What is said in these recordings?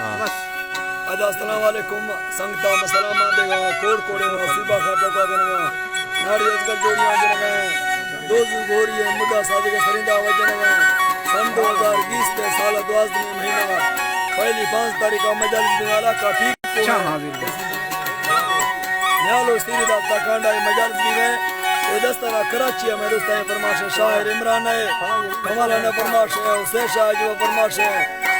अदा अस्सलाम वालेकुम संगता मसलामा देगा कोड कोडे नसीबा खाता का गनगा नारी अजगर जोड़ियां जनगा दोजू गोरी है मुद्दा सादी के सरिंदा वजनगा सन 2020 ते साल 12 महीना पहली 5 तारीख का मजलिस दिवाला का ठीक अच्छा हाजिर न्यालो सीधा तकांडा मजलिस भी है ये दस्ता कराची में दोस्ता है फरमाश शायर इमरान है कमाल ने फरमाश है हुसैन शाह जो फरमाश है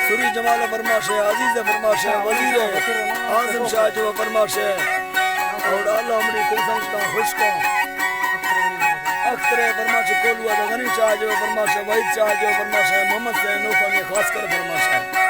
सूरी जमाल फरमाश है अजीज फरमाश है वजीर है आजम शाह जो फरमाश है और अल्लाह हमरी कुल संगता खुश का अख्तर फरमाश कोलुआ का गनी शाह जो फरमाश है वहीद शाह जो फरमाश है मोहम्मद से नौफा में खास कर फरमाश है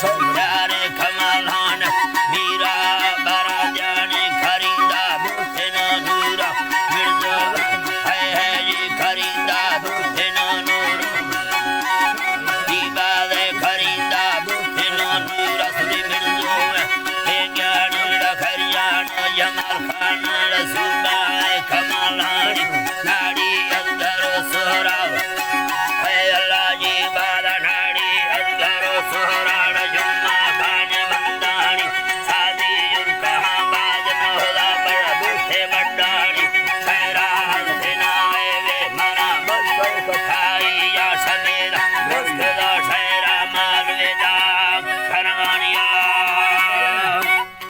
Sorry.